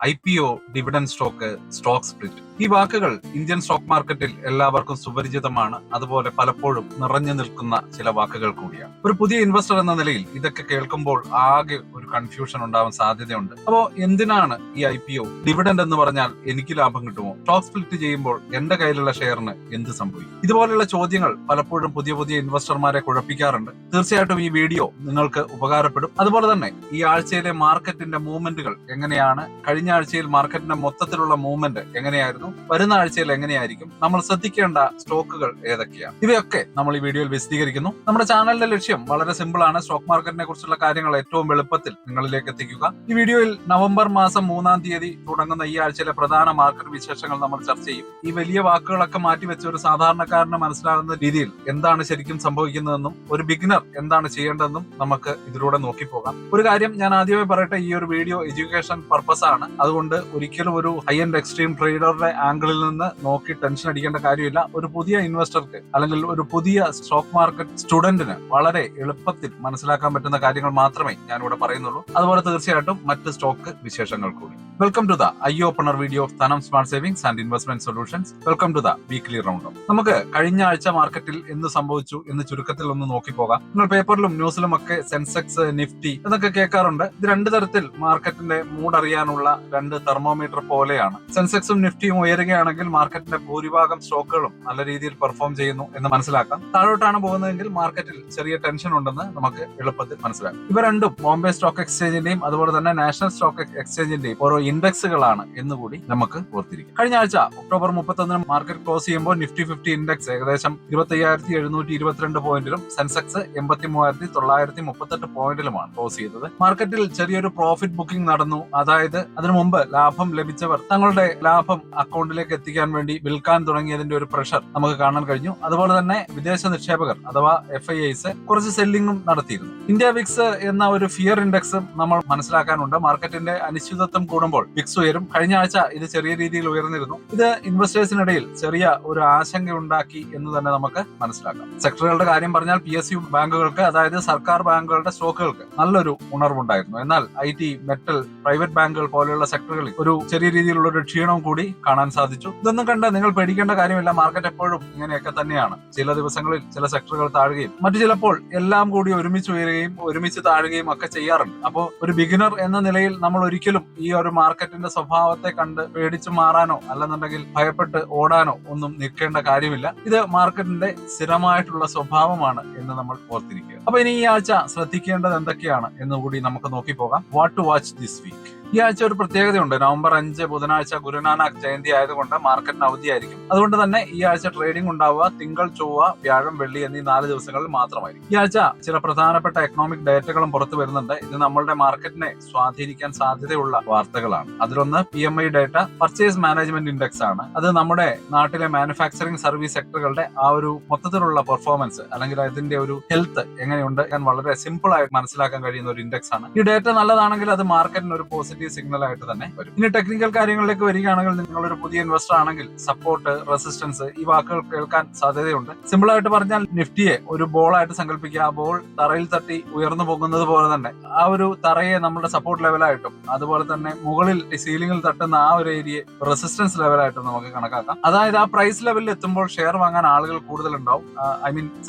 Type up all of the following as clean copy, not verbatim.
IPO, dividend stock, stock split. ഈ വാക്കുകൾ Indian stock മാർക്കറ്റിൽ എല്ലാവർക്കും സുപരിചിതമാണ്. അതുപോലെ പലപ്പോഴും നിറഞ്ഞു നിൽക്കുന്ന ചില വാക്കുകൾ കൂടിയാണ്. ഒരു പുതിയ ഇൻവെസ്റ്റർ എന്ന നിലയിൽ ഇതൊക്കെ കേൾക്കുമ്പോൾ ആകെ ഒരു കൺഫ്യൂഷൻ ഉണ്ടാവാൻ സാധ്യതയുണ്ട്. അപ്പോ എന്തിനാണ് ഈ IPO? ഡിവിഡൻഡ് എന്ന് പറഞ്ഞാൽ എനിക്ക് ലാഭം കിട്ടുമോ? സ്റ്റോക്ക് സ്പ്ലിറ്റ് ചെയ്യുമ്പോൾ എന്റെ കയ്യിലുള്ള ഷെയറിന് എന്ത് സംഭവിക്കും? ഇതുപോലുള്ള ചോദ്യങ്ങൾ പലപ്പോഴും പുതിയ പുതിയ ഇൻവെസ്റ്റർമാരെ കുഴപ്പിക്കാറുണ്ട്. തീർച്ചയായിട്ടും ഈ വീഡിയോ നിങ്ങൾക്ക് ഉപകാരപ്പെടും. അതുപോലെ തന്നെ ഈ ആഴ്ചയിലെ മാർക്കറ്റിന്റെ മൂവ്മെന്റുകൾ എങ്ങനെയാണ്, കഴിഞ്ഞ ആഴ്ചയിൽ മാർക്കറ്റിന്റെ മൊത്തത്തിലുള്ള മൂവ്മെന്റ് എങ്ങനെയായിരുന്നു, വരുന്ന ആഴ്ചയിൽ എങ്ങനെയായിരിക്കും, നമ്മൾ ശ്രദ്ധിക്കേണ്ട സ്റ്റോക്കുകൾ ഏതൊക്കെയാണ്, ഇവയൊക്കെ നമ്മൾ ഈ വീഡിയോയിൽ വിശദീകരിക്കുന്നു. നമ്മുടെ ചാനലിന്റെ ലക്ഷ്യം വളരെ സിമ്പിൾ ആണ്. സ്റ്റോക്ക് മാർക്കറ്റിനെ കുറിച്ചുള്ള കാര്യങ്ങൾ ഏറ്റവും എളുപ്പത്തിൽ നിങ്ങളിലേക്ക് എത്തിക്കുക. ഈ വീഡിയോയിൽ നവംബർ മാസം 3-ാം തീയതി തുടങ്ങുന്ന ഈ ആഴ്ചയിലെ പ്രധാന മാർക്കറ്റ് വിശേഷങ്ങൾ നമ്മൾ ചർച്ച ചെയ്യും. ഈ വലിയ വാക്കുകളൊക്കെ മാറ്റിവെച്ച് ഒരു സാധാരണക്കാരന് മനസ്സിലാകുന്ന രീതിയിൽ എന്താണ് ശരിക്കും സംഭവിക്കുന്നതെന്നും ഒരു ബിഗിനർ എന്താണ് ചെയ്യേണ്ടതെന്നും നമുക്ക് ഇതിലൂടെ നോക്കിപ്പോകാം. ഒരു കാര്യം ഞാൻ ആദ്യമേ പറയട്ടെ, ഈ ഒരു വീഡിയോ എഡ്യൂക്കേഷൻ പർപ്പസ് ആണ്. അതുകൊണ്ട് ഒരിക്കലും ഒരു ഹൈ ആൻഡ് എക്സ്ട്രീം ട്രേഡറുടെ ആംഗിളിൽ നിന്ന് നോക്കി ടെൻഷൻ അടിക്കേണ്ട കാര്യമില്ല. ഒരു പുതിയ ഇൻവെസ്റ്റർക്ക് അല്ലെങ്കിൽ ഒരു പുതിയ സ്റ്റോക്ക് മാർക്കറ്റ് സ്റ്റുഡന്റിന് വളരെ എളുപ്പത്തിൽ മനസ്സിലാക്കാൻ പറ്റുന്ന കാര്യങ്ങൾ മാത്രമേ ഞാനിവിടെ പറയുന്നുള്ളൂ. അതുപോലെ തീർച്ചയായിട്ടും മറ്റ് സ്റ്റോക്ക് വിശേഷങ്ങൾ കൂടി. Welcome to the eye opener video of Dhanam smart savings and investment solutions. Welcome to the weekly round up. നമുക്ക് കഴിഞ്ഞ ആഴ്ച മാർക്കറ്റിൽ എന്ത് സംഭവിച്ചു എന്ന് ചുരുക്കത്തിൽ ഒന്ന് നോക്കിപ്പോകാം. നിങ്ങൾ പേപ്പറിലും ന്യൂസിലും ഒക്കെ സെൻസെക്സ്, നിഫ്റ്റി എന്നൊക്കെ കേൾക്കാറുണ്ട്. ഇത് രണ്ട് തരത്തിൽ മാർക്കറ്റിന്റെ മൂഡ് അറിയാനുള്ള രണ്ട് തെർമോമീറ്റർ പോലെയാണ്. സെൻസെക്സും നിഫ്റ്റിയും ഉയരുകയാണെങ്കിൽ മാർക്കറ്റിന്റെ ഭൂരിഭാഗം സ്റ്റോക്കുകളും നല്ല രീതിയിൽ പെർഫോം ചെയ്യുന്നു എന്ന് മനസ്സിലാക്കാം. താഴോട്ടാണ് പോകുന്നതെങ്കിൽ മാർക്കറ്റിൽ ചെറിയ ടെൻഷൻ ഉണ്ടെന്ന് നമുക്ക് എളുപ്പത്തിൽ മനസ്സിലാക്കാം. ഇവ രണ്ടും ബോംബെ സ്റ്റോക്ക് എക്സ്ചേഞ്ചിന്റെയും അതുപോലെ തന്നെ നാഷണൽ സ്റ്റോക്ക് എക്സ്ചേഞ്ചിന്റെയും ഓരോ ഇൻഡെക്സുകളാണ് എന്നുകൂടി നമുക്ക് ഓർത്തിരിക്കും. കഴിഞ്ഞ ആഴ്ച ഒക്ടോബർ 31 മാർക്കറ്റ് ക്ലോസ് ചെയ്യുമ്പോൾ നിഫ്റ്റി 50 ഇൻഡെക്സ് ഏകദേശം 25,722 പോയിന്റിലും സെൻസെക്സ് 83,938 പോയിന്റിലുമാണ് ക്ലോസ് ചെയ്തത്. മാർക്കറ്റിൽ ചെറിയൊരു പ്രോഫിറ്റ് ബുക്കിംഗ് നടന്നു. അതായത് അതിനു മുമ്പ് ലാഭം ലഭിച്ചവർ തങ്ങളുടെ ലാഭം അക്കൗണ്ടിലേക്ക് എത്തിക്കാൻ വേണ്ടി വിൽക്കാൻ തുടങ്ങിയതിന്റെ ഒരു പ്രഷർ നമുക്ക് കാണാൻ കഴിഞ്ഞു. അതുപോലെ തന്നെ വിദേശ നിക്ഷേപകർ അഥവാ FIIs കുറച്ച് സെല്ലിംഗും നടത്തിയിരുന്നു. ഇന്ത്യ വിക്സ് എന്ന ഒരു ഫിയർ ഇൻഡെക്സും നമ്മൾ മനസ്സിലാക്കാനുണ്ട്. മാർക്കറ്റിന്റെ അനിശ്ചിതത്വം കൂടുമ്പോൾ വിക്സ് ഉയരും. കഴിഞ്ഞ ആഴ്ച ഇത് ചെറിയ രീതിയിൽ ഉയർന്നിരുന്നു. ഇത് ഇൻവെസ്റ്റേഴ്സിനിടയിൽ ചെറിയ ഒരു ആശങ്ക ഉണ്ടാക്കി എന്ന് തന്നെ നമുക്ക് മനസ്സിലാക്കാം. സെക്ടറുകളുടെ കാര്യം പറഞ്ഞാൽ PSU ബാങ്കുകൾക്ക്, അതായത് സർക്കാർ ബാങ്കുകളുടെ സ്റ്റോക്കുകൾക്ക് നല്ലൊരു ഉണർവുണ്ടായിരുന്നു. എന്നാൽ IT, മെറ്റൽ, പ്രൈവറ്റ് ബാങ്കുകൾ പോലെയുള്ള സെക്ടറുകളിൽ ഒരു ചെറിയ രീതിയിലുള്ള ഒരു ക്ഷീണവും കൂടി കാണാൻ സാധിച്ചു. ഇതൊന്നും കണ്ട് നിങ്ങൾ പേടിക്കേണ്ട കാര്യമില്ല. മാർക്കറ്റ് എപ്പോഴും ഇങ്ങനെയൊക്കെ തന്നെയാണ്. ചില ദിവസങ്ങളിൽ ചില സെക്ടറുകൾ താഴുകയും മറ്റു ചിലപ്പോൾ എല്ലാം കൂടി ഒരുമിച്ച് ഉയരുകയും ഒരുമിച്ച് താഴുകയും ഒക്കെ ചെയ്യാറുണ്ട്. അപ്പോൾ ഒരു ബിഗിനർ എന്ന നിലയിൽ നമ്മൾ ഒരിക്കലും ഈ ഒരു മാർക്കറ്റിന്റെ സ്വഭാവത്തെ കണ്ട് പേടിച്ചു മാറാനോ അല്ലെന്നുണ്ടെങ്കിൽ ഭയപ്പെട്ട് ഓടാനോ ഒന്നും നിൽക്കേണ്ട കാര്യമില്ല. ഇത് മാർക്കറ്റിന്റെ സ്ഥിരമായിട്ടുള്ള സ്വഭാവമാണ് എന്ന് നമ്മൾ ഓർത്തിരിക്കുക. അപ്പൊ ഇനി ഈ ആഴ്ച ശ്രദ്ധിക്കേണ്ടത് എന്തൊക്കെയാണ് എന്നുകൂടി നമുക്ക് നോക്കിപ്പോകാം. What to watch this week. ഈ ആഴ്ച ഒരു പ്രത്യേകതയുണ്ട്. നവംബർ 5 ബുധനാഴ്ച ഗുരുനാനാക്ക് ജയന്തി ആയതുകൊണ്ട് മാർക്കറ്റിന് അവധിയായിരിക്കും. അതുകൊണ്ട് തന്നെ ഈ ആഴ്ച ട്രേഡിംഗ് ഉണ്ടാവുക തിങ്കൾ, ചൊവ്വ, വ്യാഴം, വെള്ളി എന്നീ 4 ദിവസങ്ങളിൽ മാത്രമായിരിക്കും. ഈ ആഴ്ച ചില പ്രധാനപ്പെട്ട എക്കണോമിക് ഡേറ്റകളും പുറത്തു വരുന്നുണ്ട്. ഇത് നമ്മളുടെ മാർക്കറ്റിനെ സ്വാധീനിക്കാൻ സാധ്യതയുള്ള വാർത്തകളാണ്. അതിലൊന്ന് PMI data, purchase management index ആണ്. അത് നമ്മുടെ നാട്ടിലെ മാനുഫാക്ചറിംഗ് സർവീസ് സെക്ടറുകളുടെ ആ ഒരു മൊത്തത്തിലുള്ള പെർഫോമൻസ് അല്ലെങ്കിൽ അതിന്റെ ഒരു ഹെൽത്ത് എങ്ങനെയുണ്ട് ഞാൻ വളരെ സിമ്പിൾ ആയിട്ട് മനസ്സിലാക്കാൻ കഴിയുന്ന ഒരു ഇൻഡെക്സ് ആണ്. ഈ ഡേറ്റ നല്ലതാണെങ്കിൽ അത് മാർക്കറ്റിന് ഒരു പോസിറ്റീവ് സിഗ്നൽ ആയിട്ട് തന്നെ വരും. ഇനി ടെക്നിക്കൽ കാര്യങ്ങളിലേക്ക് വരികയാണെങ്കിൽ നിങ്ങളൊരു പുതിയ ഇൻവെസ്റ്റർ ആണെങ്കിൽ സപ്പോർട്ട്, റെസിസ്റ്റൻസ് ഈ വാക്കുകൾ കേൾക്കാൻ സാധ്യതയുണ്ട്. സിമ്പിൾ ആയിട്ട് പറഞ്ഞാൽ നിഫ്റ്റിയെ ഒരു ബോൾ ആയിട്ട് സങ്കല്പിക്കുക. ആ ബോൾ തറയിൽ തട്ടി ഉയർന്നു പോകുന്നത് പോലെ തന്നെ ആ ഒരു തറയെ നമ്മുടെ സപ്പോർട്ട് ലെവലായിട്ടും അതുപോലെ തന്നെ മുകളിൽ സീലിംഗിൽ തട്ടുന്ന ആ ഒരു ഏരിയ റെസിസ്റ്റൻസ് ലെവലായിട്ടും നമുക്ക് കണക്കാക്കാം. അതായത് ആ പ്രൈസ് ലെവലിൽ എത്തുമ്പോൾ ഷെയർ വാങ്ങാൻ ആളുകൾ കൂടുതൽ ഉണ്ടാവും.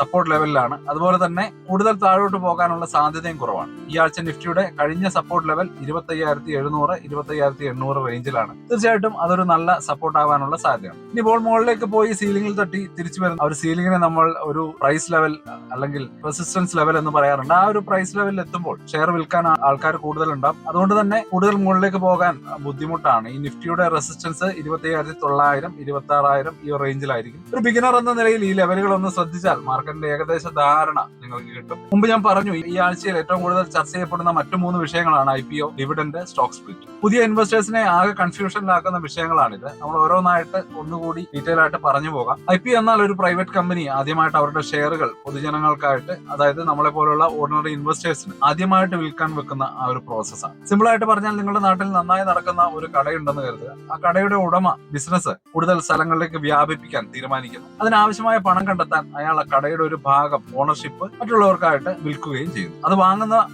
സപ്പോർട്ട് ലെവലിലാണ്. അതുപോലെ തന്നെ കൂടുതൽ താഴോട്ട് പോകാനുള്ള സാധ്യതയും കുറവാണ്. ഈ ആഴ്ച നിഫ്റ്റിയുടെ കഴിഞ്ഞ സപ്പോർട്ട് ലെവൽ 25,700, 25,800 റേഞ്ചിലാണ്. തീർച്ചയായിട്ടും അതൊരു നല്ല സപ്പോർട്ട് ആവാനുള്ള സാധ്യതയാണ്. ഇനി ബോൾ മുകളിലേക്ക് പോയി സീലിംഗിൽ തട്ടി തിരിച്ചു വരുന്ന ഒരു സീലിംഗിനെ നമ്മൾ ഒരു പ്രൈസ് ലെവൽ അല്ലെങ്കിൽ റെസിസ്റ്റൻസ് ലെവൽ എന്ന് പറയാറുണ്ട്. ആ ഒരു പ്രൈസ് ലെവലിൽ എത്തുമ്പോൾ ഷെയർ വിൽക്കാൻ ആൾക്കാർ കൂടുതൽ ഉണ്ടാവും. അതുകൊണ്ട് തന്നെ കൂടുതൽ മുകളിലേക്ക് പോകാൻ ബുദ്ധിമുട്ടാണ്. ഈ നിഫ്റ്റിയുടെ റെസിസ്റ്റൻസ് 25,900, 26,000 ഈ റേഞ്ചിലായിരിക്കും. ഒരു ബിഗിനർ എന്ന നിലയിൽ ഈ ലെവലുകളൊന്ന് ശ്രദ്ധിച്ചാൽ മാർക്കറ്റിന്റെ ഏകദേശ ധാരണ നിങ്ങൾക്ക് കിട്ടും. മുമ്പ് ഞാൻ പറഞ്ഞു ഈ ആഴ്ചയിൽ ഏറ്റവും കൂടുതൽ ചർച്ച ചെയ്യപ്പെടുന്ന മറ്റു 3 വിഷയങ്ങളാണ് IPO, ഡിവിഡൻഡ്, സ്റ്റോക്ക് സ്പ്ലിറ്റ്. പുതിയ ഇൻവെസ്റ്റേഴ്സിനെ ആകെ കൺഫ്യൂഷനിലാക്കുന്ന വിഷയങ്ങളാണിത്. നമ്മൾ ഓരോന്നായിട്ട് ഒന്നുകൂടി ഡീറ്റെയിൽ ആയിട്ട് പറഞ്ഞു പോകാം. IPO എന്നാൽ ഒരു പ്രൈവറ്റ് കമ്പനി ആദ്യമായിട്ട് അവരുടെ ഷെയറുകൾ പൊതുജനങ്ങൾക്കായിട്ട്, അതായത് നമ്മളെ പോലുള്ള ഓർഡിനറി ഇൻവെസ്റ്റേഴ്സിന് ആദ്യമായിട്ട് വിൽക്കാൻ വെക്കുന്ന ആ ഒരു പ്രോസസ്സാണ്. സിമ്പിൾ ആയിട്ട് പറഞ്ഞാൽ നിങ്ങളുടെ നാട്ടിൽ നന്നായി നടക്കുന്ന ഒരു കടയുണ്ടെന്ന് കരുതുക. ആ കടയുടെ ഉടമ ബിസിനസ് കൂടുതൽ സ്ഥലങ്ങളിലേക്ക് വ്യാപിപ്പിക്കാൻ തീരുമാനിക്കുന്നു. അതിനാവശ്യമായ പണം കണ്ടെത്താൻ അയാൾ ആ കടയുടെ ഒരു ഭാഗം ഓണർഷിപ്പ് മറ്റുള്ളവർക്കായിട്ട് വിൽക്കുകയും ചെയ്യുന്നു. അത്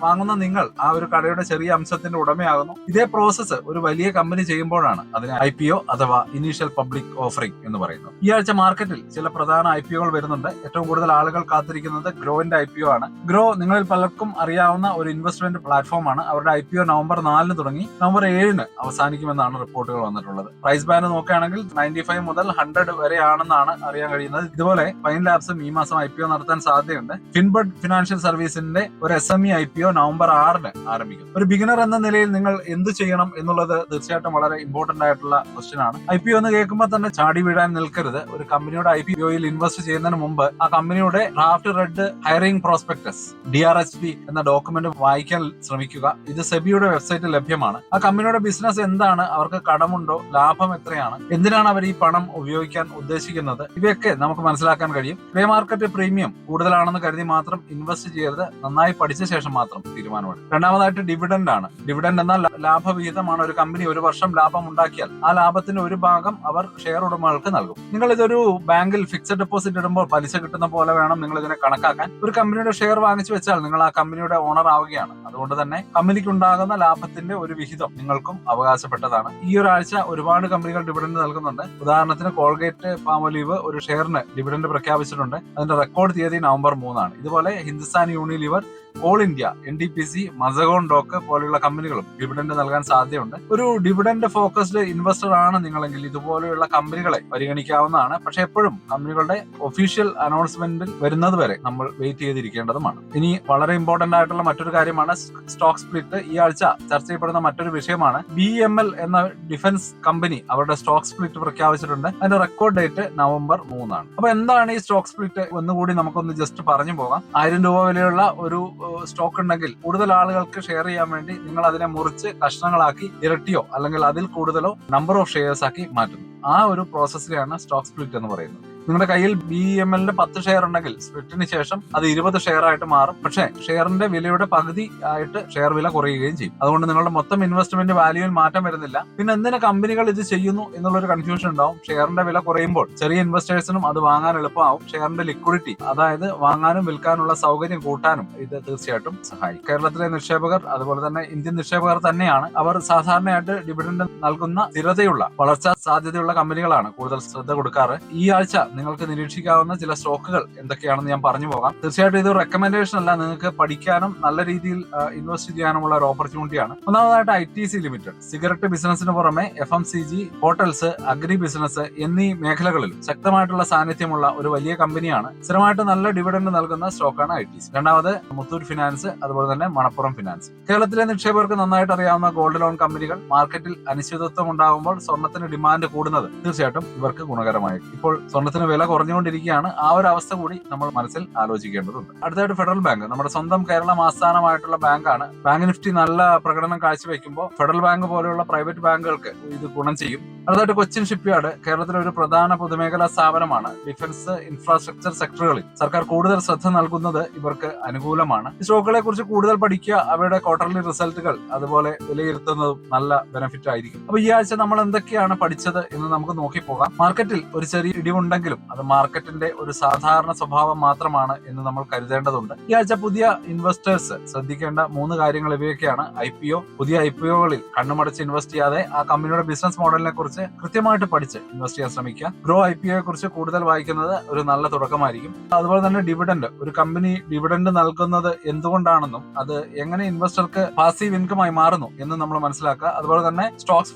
വാങ്ങുന്ന നിങ്ങൾ ആ ഒരു കടയുടെ ചെറിയ അംശത്തിന്റെ ഉടമയാകുന്നു. ഇതേ പ്രോസസ്സ് ഒരു വലിയ കമ്പനി ചെയ്യുമ്പോഴാണ് അതിന് IPO അഥവാ ഇനീഷ്യൽ പബ്ലിക് ഓഫറിംഗ് എന്ന് പറയുന്നത്. ഈ ആഴ്ച മാർക്കറ്റിൽ ചില പ്രധാന IPOകൾ വരുന്നുണ്ട്. ഏറ്റവും കൂടുതൽ ആളുകൾ കാത്തിരിക്കുന്നത് ഗ്രോവിന്റെ IPO ആണ്. ഗ്രോ നിങ്ങളിൽ പലർക്കും അറിയാവുന്ന ഒരു ഇൻവെസ്റ്റ്മെന്റ് പ്ലാറ്റ്ഫോം ആണ്. അവരുടെ IPO നവംബർ 4 തുടങ്ങി നവംബർ 7 അവസാനിക്കുമെന്നാണ് റിപ്പോർട്ടുകൾ വന്നിട്ടുള്ളത്. പ്രൈസ് ബാൻഡ് നോക്കുകയാണെങ്കിൽ 95 മുതൽ 100 വരെയാണെന്നാണ് അറിയാൻ കഴിയുന്നത്. ഇതുപോലെ ഫൈൻ ലാബ്സും ഈ മാസം IPO നടത്താൻ സാധ്യതയുണ്ട്. ഫിൻബഡ് ഫിനാൻഷ്യൽ സർവീസിന്റെ ഒരു SME IPO നവംബർ 6 ആരംഭിക്കും. ഒരു ബിഗിനർ എന്ന നിലയിൽ നിങ്ങൾ എന്ത് ചെയ്യണം എന്നുള്ളത് തീർച്ചയായിട്ടും വളരെ ഇമ്പോർട്ടന്റ് ആയിട്ടുള്ള ക്വസ്റ്റ്യൻ ആണ്. IPO എന്ന് കേൾക്കുമ്പോൾ തന്നെ ചാടി വീഴാൻ നിൽക്കരുത്. ഒരു കമ്പനിയുടെ IPOയിൽ ഇൻവെസ്റ്റ് ചെയ്യുന്നതിന് മുമ്പ് ആ കമ്പനിയുടെ draft red hiring prospectus DRHP എന്ന ഡോക്യുമെന്റ് വായിക്കാൻ ശ്രമിക്കുക. ഇത് സെബിയുടെ വെബ്സൈറ്റിൽ ലഭ്യമാണ്. ആ കമ്പനിയുടെ ബിസിനസ് എന്താണ്, അവർക്ക് കടമുണ്ടോ, ലാഭം എത്രയാണ്, എന്തിനാണ് അവർ ഈ പണം ഉപയോഗിക്കാൻ ഉദ്ദേശിക്കുന്നത്, ഇവയൊക്കെ നമുക്ക് മനസ്സിലാക്കാൻ കഴിയും. ഗ്രേ മാർക്കറ്റ് പ്രീമിയം കൂടുതലാണെന്ന് കരുതി മാത്രം ഇൻവെസ്റ്റ് ചെയ്യരുത്. നന്നായി പഠിച്ച ശേഷം മാത്രം തീരുമാനമെടുക്കും. രണ്ടാമതായിട്ട് ഡിവിഡൻഡ് ആണ്. ഡിവിഡൻഡ് എന്നാൽ ലാഭവിഹിതമാണ്. ഒരു കമ്പനി ഒരു വർഷം ലാഭം ഉണ്ടാക്കിയാൽ ആ ലാഭത്തിന്റെ ഒരു ഭാഗം അവർ ഷെയർ ഉടമകൾക്ക് നൽകും. നിങ്ങൾ ഇതൊരു ബാങ്കിൽ ഫിക്സഡ് ഡെപ്പോസിറ്റ് ഇടുമ്പോൾ പലിശ കിട്ടുന്ന പോലെ വേണം നിങ്ങൾ ഇതിനെ കണക്കാക്കാൻ. ഒരു കമ്പനിയുടെ ഷെയർ വാങ്ങിച്ചു വെച്ചാൽ നിങ്ങൾ ആ കമ്പനിയുടെ ഓണർ ആവുകയാണ്. അതുകൊണ്ട് തന്നെ കമ്പനിക്ക് ഉണ്ടാകുന്ന ലാഭത്തിന്റെ ഒരു വിഹിതം നിങ്ങൾക്കും അവകാശപ്പെട്ടതാണ്. ഈ ഒരാഴ്ച ഒരുപാട് കമ്പനികൾ ഡിവിഡൻഡ് നൽകുന്നുണ്ട്. ഉദാഹരണത്തിന് കോൾഗേറ്റ് പാമോലിവ് ഒരു ഷെയറിന് ഡിവിഡൻഡ് പ്രഖ്യാപിച്ചിട്ടുണ്ട്. അതിന്റെ റെക്കോർഡ് തീയതി നവംബർ 3 ഇതുപോലെ Hindustan Unilever, all India, NTPC, Mazagon dock പോലെയുള്ള കമ്പനികളും ഡിവിഡൻഡ് നൽകാൻ സാധ്യതയുണ്ട്. ഒരു ഡിവിഡൻഡ് ഫോക്കസ്ഡ് ഇൻവെസ്റ്റർ ആണ് നിങ്ങളെങ്കിൽ ഇതുപോലെയുള്ള കമ്പനികളെ പരിഗണിക്കാവുന്നതാണ്. പക്ഷെ എപ്പോഴും കമ്പനികളുടെ ഒഫീഷ്യൽ അനൗൺസ്മെന്റിൽ വരുന്നത് വരെ നമ്മൾ വെയിറ്റ് ചെയ്തിരിക്കേണ്ടതുമാണ്. ഇനി വളരെ ഇമ്പോർട്ടന്റ് ആയിട്ടുള്ള മറ്റൊരു കാര്യമാണ് സ്റ്റോക്ക് സ്പ്ലിറ്റ്. ഈ ആഴ്ച ചർച്ച ചെയ്യപ്പെടുന്ന മറ്റൊരു വിഷയമാണ്. BML എന്ന ഡിഫൻസ് കമ്പനി അവരുടെ സ്റ്റോക്ക് സ്പ്ലിറ്റ് പ്രഖ്യാപിച്ചിട്ടുണ്ട്. അതിന്റെ റെക്കോർഡ് ഡേറ്റ് നവംബർ 3 അപ്പൊ എന്താണ് ഈ സ്റ്റോക്ക് സ്പ്ലിറ്റ് ഒന്നുകൂടി നമുക്കൊന്ന് ജസ്റ്റ് പറഞ്ഞു പോകാം. 1000 രൂപ വിലയുള്ള ഒരു സ്റ്റോക്ക് ഉണ്ടെങ്കിൽ കൂടുതൽ ആളുകൾക്ക് ഷെയർ ചെയ്യാൻ വേണ്ടി നിങ്ങൾ അതിനെ മുറിച്ച് കഷ്ണങ്ങളാക്കി ഇരട്ടിയോ അല്ലെങ്കിൽ അതിൽ കൂടുതലോ നമ്പർ ഓഫ് ഷെയർസ് ആക്കി മാറ്റുന്നു. ആ ഒരു പ്രോസസ്സിനെയാണ് സ്റ്റോക്ക് സ്പ്ലിറ്റ് എന്ന് പറയുന്നത്. നിങ്ങളുടെ കയ്യിൽ BMLന്റെ 10 ഷെയർ ഉണ്ടെങ്കിൽ സ്പ്ലിറ്റിന് ശേഷം അത് 20 ഷെയർ ആയിട്ട് മാറും. പക്ഷേ ഷെയറിന്റെ വിലയുടെ പകുതി ആയിട്ട് ഷെയർ വില കുറയുകയും ചെയ്യും. അതുകൊണ്ട് നിങ്ങളുടെ മൊത്തം ഇൻവെസ്റ്റ്മെന്റ് വാല്യൂവിൽ മാറ്റം വരുന്നില്ല. പിന്നെ എന്തിനാ കമ്പനികൾ ഇത് ചെയ്യുന്നു എന്നുള്ളൊരു കൺഫ്യൂഷൻ ഉണ്ടാവും. ഷെയറിന്റെ വില കുറയുമ്പോൾ ചെറിയ ഇൻവെസ്റ്റേഴ്സിനും അത് വാങ്ങാൻ എളുപ്പമാവും. ഷെയറിന്റെ ലിക്വിഡിറ്റി, അതായത് വാങ്ങാനും വിൽക്കാനുള്ള സൗകര്യം കൂട്ടാനും ഇത് തീർച്ചയായിട്ടും സഹായിക്കും. കേരളത്തിലെ നിക്ഷേപകർ അതുപോലെ തന്നെ ഇന്ത്യൻ നിക്ഷേപകർ തന്നെയാണ്. അവർ സാധാരണയായിട്ട് ഡിവിഡൻഡ് നൽകുന്ന സ്ഥിരതയുള്ള വളർച്ചാ സാധ്യതയുള്ള കമ്പനികളാണ് കൂടുതൽ ശ്രദ്ധ കൊടുക്കാറ്. ഈ ആഴ്ച നിങ്ങൾക്ക് നിരീക്ഷിക്കാവുന്ന ചില സ്റ്റോക്കുകൾ എന്തൊക്കെയാണെന്ന് ഞാൻ പറഞ്ഞു പോകാം. തീർച്ചയായിട്ടും ഇത് റെക്കമെൻഡേഷൻ അല്ല, നിങ്ങൾക്ക് പഠിക്കാനും നല്ല രീതിയിൽ ഇൻവെസ്റ്റ് ചെയ്യാനുമുള്ള ഒരു ഓപ്പർച്യൂണിറ്റിയാണ്. ഒന്നാമതായിട്ട് ITC ലിമിറ്റഡ് സിഗരറ്റ് ബിസിനസിന് പുറമെ FMCG, ഹോട്ടൽസ്, അഗ്രി ബിസിനസ് എന്നീ മേഖലകളിൽ ശക്തമായിട്ടുള്ള സാന്നിധ്യമുള്ള ഒരു വലിയ കമ്പനിയാണ്. സ്ഥിരമായിട്ട് നല്ല ഡിവിഡൻഡ് നൽകുന്ന സ്റ്റോക്കാണ് ITC. രണ്ടാമത് മുത്തൂറ്റ് ഫിനാൻസ്, അതുപോലെ തന്നെ മണപ്പുറം ഫിനാൻസ്. കേരളത്തിലെ നിക്ഷേപകർക്ക് നന്നായിട്ട് അറിയാവുന്ന ഗോൾഡ് ലോൺ കമ്പനികൾ. മാർക്കറ്റിൽ അനിശ്ചിതത്വം ഉണ്ടാകുമ്പോൾ സ്വർണ്ണത്തിന് ഡിമാൻഡ് കൂടുന്നത് തീർച്ചയായിട്ടും ഇവർക്ക് ഗുണകരമായിരിക്കും. ഇപ്പോൾ സ്വർണ്ണത്തിന് വില കുറഞ്ഞുകൊണ്ടിരിക്കുകയാണ്. ആ ഒരു അവസ്ഥ കൂടി നമ്മൾ മനസ്സിൽ ആലോചിക്കേണ്ടതുണ്ട്. അടുത്തായിട്ട് ഫെഡറൽ ബാങ്ക്, നമ്മുടെ സ്വന്തം കേരളം ആസ്ഥാനമായിട്ടുള്ള ബാങ്കാണ്. ബാങ്ക് നിഫ്റ്റി നല്ല പ്രകടനം കാഴ്ചവെക്കുമ്പോൾ ഫെഡറൽ ബാങ്ക് പോലെയുള്ള പ്രൈവറ്റ് ബാങ്കുകൾക്ക് ഇത് ഗുണം ചെയ്യും. അടുത്തായിട്ട് കൊച്ചിൻ ഷിപ്പ്യാർഡ് കേരളത്തിലെ ഒരു പ്രധാന പൊതുമേഖലാ സ്ഥാപനമാണ്. ഡിഫൻസ്, ഇൻഫ്രാസ്ട്രക്ചർ സെക്ടറുകളിൽ സർക്കാർ കൂടുതൽ ശ്രദ്ധ നൽകുന്നത് ഇവർക്ക് അനുകൂലമാണ്. ഈ സ്റ്റോക്കുകളെ കുറിച്ച് കൂടുതൽ പഠിക്കുക, അവയുടെ ക്വാർട്ടർലി റിസൾട്ടുകൾ അതുപോലെ വിലയിരുത്തുന്നതും നല്ല ബെനിഫിറ്റ് ആയിരിക്കും. അപ്പൊ ഈ ആഴ്ച നമ്മൾ എന്തൊക്കെയാണ് പഠിച്ചത് എന്ന് നമുക്ക് നോക്കി പോകാം. മാർക്കറ്റിൽ ഒരു ചെറിയ ഇടിവുണ്ടെങ്കിലും അത് മാർക്കറ്റിന്റെ ഒരു സാധാരണ സ്വഭാവം മാത്രമാണ് എന്ന് നമ്മൾ കരുതേണ്ടതുണ്ട്. ഈ ആഴ്ച പുതിയ ഇൻവെസ്റ്റേഴ്സ് ശ്രദ്ധിക്കേണ്ട 3 കാര്യങ്ങൾ ഇവയൊക്കെയാണ്. IPO, പുതിയ IPOകളിൽ കണ്ണുമടച്ച് ഇൻവെസ്റ്റ് ചെയ്യാതെ ആ കമ്പനിയുടെ ബിസിനസ് മോഡലിനെ കുറിച്ച് കൃത്യമായിട്ട് പഠിച്ച് ഇൻവെസ്റ്റ് ചെയ്യാൻ ശ്രമിക്കുക. ഗ്രോ IPOയെ കുറിച്ച് കൂടുതൽ വായിക്കുന്നത് ഒരു നല്ല തുടക്കമായിരിക്കും. അതുപോലെ തന്നെ ഡിവിഡൻഡ്, ഒരു കമ്പനി ഡിവിഡൻഡ് നൽകുന്നത് എന്തുകൊണ്ടാണെന്നും അത് എങ്ങനെ ഇൻവെസ്റ്റർക്ക് പാസീവ് ഇൻകമായി മാറുന്നു എന്ന് നമ്മൾ മനസ്സിലാക്കുക. അതുപോലെ തന്നെ സ്റ്റോക്ക്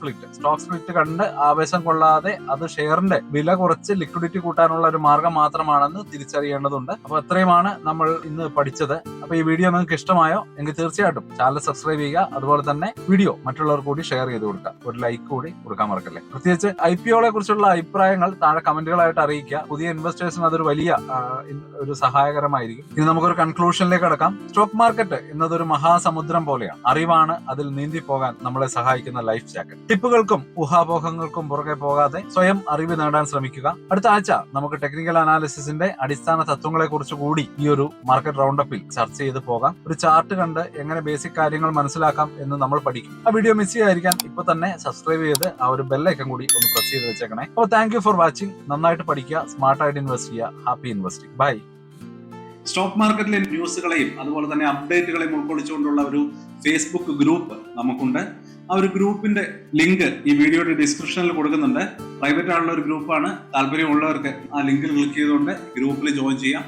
സ്പ്ലിറ്റ് കണ്ട് ആവേശം കൊള്ളാതെ അത് ഷെയറിന്റെ വില കുറച്ച് ലിക്വിഡിറ്റി കൂട്ടാനുള്ള ഒരു മാർഗം മാത്രമാണെന്ന് തിരിച്ചറിയേണ്ടതുണ്ട്. അപ്പൊ അത്രയുമാണ് നമ്മൾ ഇന്ന് പഠിച്ചത്. അപ്പൊ ഈ വീഡിയോ നിങ്ങൾക്ക് ഇഷ്ടമായോ എങ്കിൽ തീർച്ചയായിട്ടും ചാനൽ സബ്സ്ക്രൈബ് ചെയ്യുക. അതുപോലെ തന്നെ വീഡിയോ മറ്റുള്ളവർ കൂടി ഷെയർ ചെയ്ത് കൊടുക്കുക. ഒരു ലൈക്ക് കൂടി കൊടുക്കാൻ മറക്കല്ലേ. പ്രത്യേകിച്ച് IPOകളെ കുറിച്ചുള്ള അഭിപ്രായങ്ങൾ താഴെ കമന്റുകളായിട്ട് അറിയിക്കുക. പുതിയ ഇൻവെസ്റ്റേഴ്സിന് അതൊരു വലിയ ഒരു സഹായകരമായിരിക്കും. ഇനി നമുക്കൊരു കൺക്ലൂഷനിലേക്ക് കടക്കാം. സ്റ്റോക്ക് മാർക്കറ്റ് എന്നതൊരു മഹാസമുദ്രം പോലെയാണ്. അറിവാണ് അതിൽ നീന്തി പോകാൻ നമ്മളെ സഹായിക്കുന്ന ലൈഫ് ജാക്കറ്റ്. ടിപ്പുകൾക്കും ഊഹാപോഹങ്ങൾക്കും പുറകെ പോകാതെ സ്വയം അറിവ് നേടാൻ ശ്രമിക്കുക. അടുത്ത ആഴ്ച നമുക്ക് ടെക്നിക്കൽ അനാലിസിസിന്റെ അടിസ്ഥാന തത്വങ്ങളെ കുറിച്ച് കൂടി ഈ ഒരു മാർക്കറ്റ് റൗണ്ടപ്പിൽ ചർച്ച ചെയ്ത് പോകാം. ഒരു ചാർട്ട് കണ്ട് എങ്ങനെ ബേസിക് കാര്യങ്ങൾ മനസ്സിലാക്കാം എന്ന് നമ്മൾ പഠിക്കും. ആ വീഡിയോ മിസ് ചെയ്യാതിരിക്കാൻ ഇപ്പൊ തന്നെ സബ്സ്ക്രൈബ് ചെയ്ത് ആ ഒരു ബെല്ലൈക്കൺ കൂടി ഒന്ന് പ്രസ് ചെയ്ത് വെച്ചേക്കണേ. അപ്പോൾ താങ്ക് യു ഫോർ വാച്ചിങ്. നന്നായിട്ട് പഠിക്കുക, സ്മാർട്ടായിട്ട് ഇൻവെസ്റ്റ് ചെയ്യുക. Happy investing. ബൈ. സ്റ്റോക്ക് മാർക്കറ്റിലെ ന്യൂസുകളെയും അതുപോലെ തന്നെ അപ്ഡേറ്റുകളെയും ഉൾക്കൊള്ളിച്ചുകൊണ്ടുള്ള ഒരു ഫേസ്ബുക്ക് ഗ്രൂപ്പ് നമുക്കുണ്ട്. ആ ഒരു ഗ്രൂപ്പിന്റെ ലിങ്ക് ഈ വീഡിയോയുടെ ഡിസ്ക്രിപ്ഷനിൽ കൊടുക്കുന്നുണ്ട്. പ്രൈവറ്റ് ആയിട്ടുള്ള ഒരു ഗ്രൂപ്പാണ്. താല്പര്യമുള്ളവർക്ക് ആ ലിങ്കിൽ ക്ലിക്ക് ചെയ്തുകൊണ്ട് ഗ്രൂപ്പിൽ ജോയിൻ ചെയ്യാം.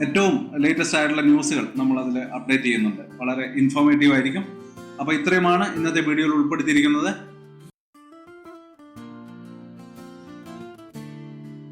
ഏറ്റവും ലേറ്റസ്റ്റ് ആയിട്ടുള്ള ന്യൂസുകൾ നമ്മൾ അതിൽ അപ്ഡേറ്റ് ചെയ്യുന്നുണ്ട്. വളരെ ഇൻഫോർമേറ്റീവ് ആയിരിക്കും. അപ്പൊ ഇത്രയുമാണ് ഇന്നത്തെ വീഡിയോയിൽ ഉൾപ്പെടുത്തിയിരിക്കുന്നത്.